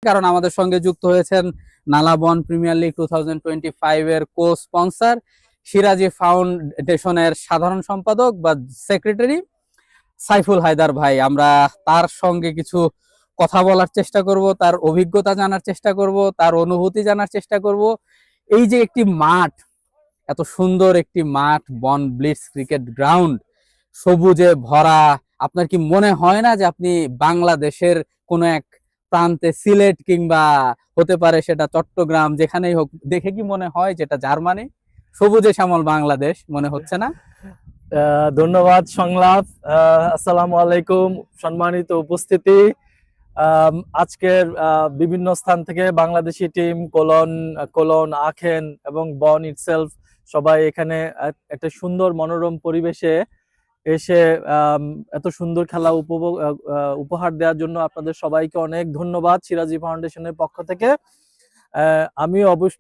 কারণ আমাদের সঙ্গে যুক্ত হয়েছেন নালা বন প্রিমিয়ার লিগ 2025 এর কো স্পন্সর সিরাজি ফাউন্ডেশনের সাধারণ সম্পাদক বা সেক্রেটারি সাইফুল হায়দার ভাই। আমরা তার সঙ্গে কিছু কথা বলার চেষ্টা করব, তার অভিজ্ঞতা জানার চেষ্টা করব, তার অনুভূতি জানার চেষ্টা করব। এই যে একটি মাঠ, এত সুন্দর একটি মাঠ, বন ব্লিটজ ক্রিকেট গ্রাউন্ড, সবুজে ভরা, আপনার কি মনে হয় না যে আপনি বাংলাদেশের কোনো এক প্রান্তে, সিলেট কিংবা হতে পারে সেটা চট্টগ্রাম, যেখানেই হোক, দেখে কি মনে হয় যেটা জার্মানি? সবুজে শ্যামল বাংলাদেশ মনে হচ্ছে না? ধন্যবাদ সংলাপ। আসসালামু আলাইকুম সম্মানিত উপস্থিতি। আজকের বিভিন্ন স্থান থেকে বাংলাদেশি টিম, কোলন, আখেন এবং বন ইটসেলফ সবাই এখানে একটা সুন্দর মনোরম পরিবেশে এসে এত সুন্দর খেলা উপহার দেওয়ার জন্য আপনাদের সবাইকে অনেক ধন্যবাদ সিরাজি ফাউন্ডেশনের পক্ষ থেকে। আমি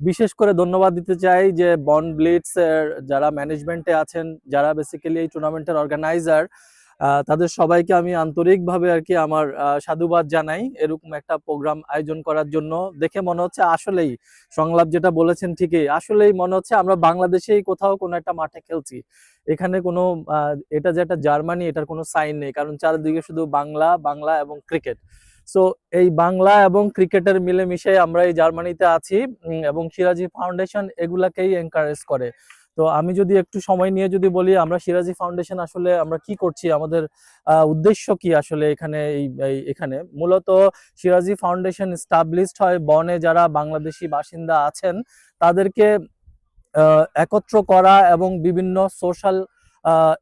বিশেষ করে ধন্যবাদ দিতে চাই যে বন ব্লিটজ এর যারা ম্যানেজমেন্টে আছেন, যারা বেসিক্যালি এই টুর্নামেন্টের অর্গানাইজার, তাদের সবাইকে আমি আন্তরিকভাবে আর কি আমার সাধুবাদ জানাই এরকম একটা প্রোগ্রাম আয়োজন করার জন্য। দেখে মনে হচ্ছে আসলেই সংলাপ যেটা বলেছেন ঠিকই, আসলেই মনে হচ্ছে আমরা বাংলাদেশেই কোথাও কোনো একটা মাঠে খেলছি। এখানে কোনো এটা যে একটা জার্মানি এটার কোনো সাইন নেই, কারণ চারিদিকে শুধু বাংলা বাংলা এবং ক্রিকেট। সো এই বাংলা এবং ক্রিকেটের মিলেমিশে আমরা এই জার্মানিতে আছি এবং সিরাজি ফাউন্ডেশন এগুলাকেই এনকারেজ করে। তো আমি যদি একটু সময় নিয়ে যদি বলি, আমরা সিরাজি ফাউন্ডেশন আসলে আমরা কি করছি, আমাদের উদ্দেশ্য কি আসলে এখানে, এখানে মূলত সিরাজি ফাউন্ডেশন এস্টাবলিশড হয় বনে যারা বাংলাদেশি বাসিন্দা আছেন তাদেরকে একত্র করা এবং বিভিন্ন সোশ্যাল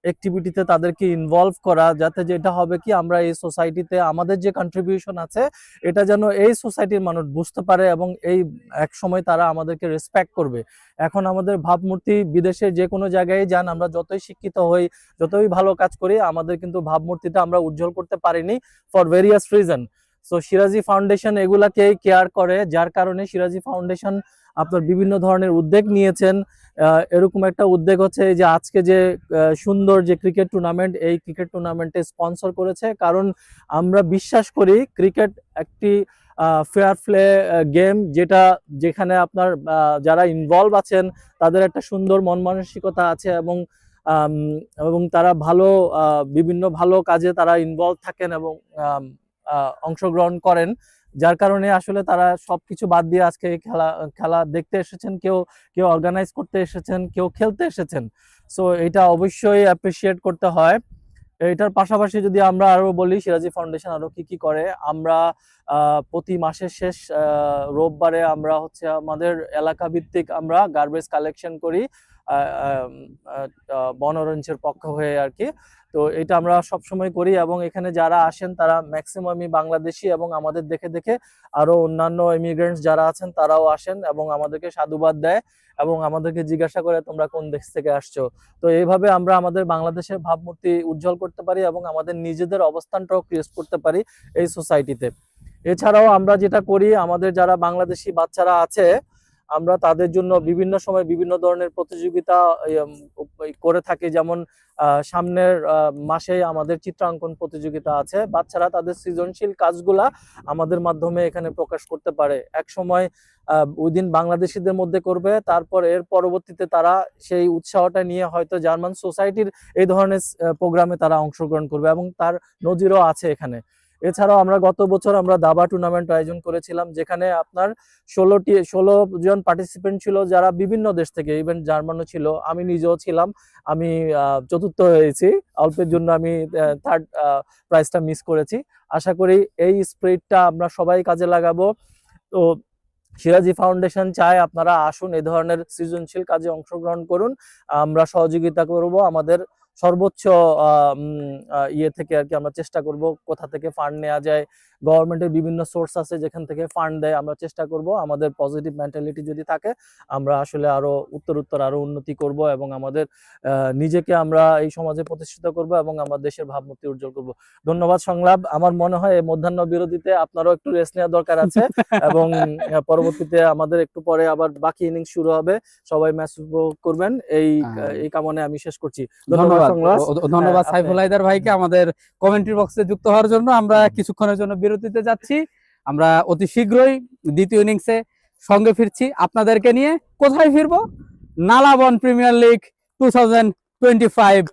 অ্যাক্টিভিটিতে তাদেরকে ইনভলভ করা, যাতে যেটা হবে কি আমরা এই সোসাইটিতে আমাদের যে কন্ট্রিবিউশন আছে এটা যেন এই সোসাইটির মানুষ বুঝতে পারে এবং এই এক সময় তারা আমাদেরকে রেসপেক্ট করবে। এখন আমাদের ভাবমূর্তি বিদেশে যে কোনো জায়গায় যান, আমরা যতই শিক্ষিত হই, যতই ভালো কাজ করি, আমাদের কিন্তু ভাবমূর্তিটা আমরা উজ্জ্বল করতে পারিনি for various reason. So Siraji foundation এগুলাকেই কেয়ার করে, যার কারণে সিরাজি ফাউন্ডেশন আপনার বিভিন্ন ধরনের উদ্যোগ নিয়েছেন। এরকম একটা উদ্যোগ হচ্ছে যে আজকে যে সুন্দর যে ক্রিকেট টুর্নামেন্ট, এই ক্রিকেট টুর্নামেন্টে স্পন্সর করেছে, কারণ আমরা বিশ্বাস করি ক্রিকেট একটি ফেয়ার প্লে গেম, যেখানে আপনার যারা ইনভলভ আছেন তাদের একটা সুন্দর মন মানসিকতা আছে এবং তারা বিভিন্ন ভালো কাজে তারা ইনভলভ থাকেন এবং অংশগ্রহণ করেন, যার কারণে আসলে তারা সবকিছু বাদ দিয়ে আজকে খেলা দেখতে এসেছেন। কেউ অর্গানাইজ করতে এসেছেন, কেউ খেলতে এসেছেন। সো এটা অবশ্যই অ্যাপ্রিসিয়েট করতে হয়। এটার পাশাপাশি যদি আমরা আরো বলি সিরাজি ফাউন্ডেশন আরো কি করে, আমরা প্রতি মাসের শেষ রোববারে আমরা হচ্ছে আমাদের এলাকা ভিত্তিক আমরা গার্বেজ কালেকশন করি বন অরেঞ্জের পক্ষ হয়ে আর কি। তো এটা আমরা সবসময় করি এবং এখানে যারা আসেন তারা ম্যাক্সিমামই বাংলাদেশি এবং আমাদের দেখে দেখে আরো অন্যান্য ইমিগ্রেন্টস যারা আছেন তারাও আসেন এবং আমাদেরকে সাধুবাদ দেয় এবং আমাদেরকে জিজ্ঞাসা করে তোমরা কোন দেশ থেকে আসছো। তো এইভাবে আমরা আমাদের বাংলাদেশের ভাবমূর্তি উজ্জ্বল করতে পারি এবং আমাদের নিজেদের অবস্থানটাও ক্রিয়েট করতে পারি এই সোসাইটিতে। এছাড়াও আমরা যেটা করি, আমাদের যারা বাংলাদেশি বাচ্চারা আছে আমরা তাদের জন্য বিভিন্ন সময় বিভিন্ন ধরনের প্রতিযোগিতা করে থাকি। যেমন সামনের মাসে আমাদের চিত্রাঙ্কন প্রতিযোগিতা আছে, বাচ্চারা তাদের সৃজনশীল কাজগুলা আমাদের মাধ্যমে এখানে প্রকাশ করতে পারে। এক সময় ওই দিন বাংলাদেশিদের মধ্যে করবে, তারপর এর পরবর্তীতে তারা সেই উৎসাহটা নিয়ে হয়তো জার্মান সোসাইটির এই ধরনের প্রোগ্রামে তারা অংশগ্রহণ করবে এবং তার নজিরও আছে এখানে। এছাড়াও আমরা গত বছর আমরা দাবা টুর্নামেন্ট আয়োজন করেছিলাম, যেখানে আপনার 16 জন পার্টিসিপেন্ট ছিল যারা বিভিন্ন দেশ থেকে, ইভেন জার্মানও ছিল, আমি নিজেও ছিলাম। আমি চতুর্থ হয়েছি, অল্পের জন্য আমি থার্ড প্রাইজটা মিস করেছি। আশা করি এই স্পিরিটটা আমরা সবাই কাজে লাগাবো। তো সিরাজি ফাউন্ডেশন চায় আপনারা আসুন, এই ধরনের সৃজনশীল কাজে অংশগ্রহণ করুন, আমরা সহযোগিতা করব। আমাদের সর্বোচ্চ ইয়ে থেকে আর কি আমরা চেষ্টা করব কোথা থেকে ফান্ড নেওয়া যায়। গভর্নমেন্টের বিভিন্ন সোর্স আছে যেখান থেকে ফান্ড দেয়, আমরা চেষ্টা করব আমাদের পজিটিভ মেন্টালিটি যদি থাকে আমরা আসলে আরো উত্তর আরো উন্নতি করব এবং আমাদের নিজেকে আমরা এই সমাজে প্রতিষ্ঠিত করব এবং আমার দেশের ভাবমূর্তি উজ্জ্বল করব। ধন্যবাদ সংলাপ। আমার মনে হয় মধ্যাহ্ন বিরতিতে আপনারও একটু রেস্ট নেওয়া দরকার আছে এবং পরবর্তীতে আমাদের একটু পরে আবার বাকি ইনিংস শুরু হবে, সবাই ম্যাচ উপভোগ করবেন এই কামনে আমি শেষ করছি। ধন্যবাদ সাইফুল হায়দার ভাইকে আমাদের কমেন্ট্রি বক্সে যুক্ত হওয়ার জন্য। আমরা কিছুক্ষণের জন্য বিরতিতে যাচ্ছি, আমরা অতি শীঘ্রই দ্বিতীয় ইনিংসে সঙ্গে ফিরছি আপনাদেরকে নিয়ে। কোথায় ফিরবো? নালাবন প্রিমিয়ার লিগ 2025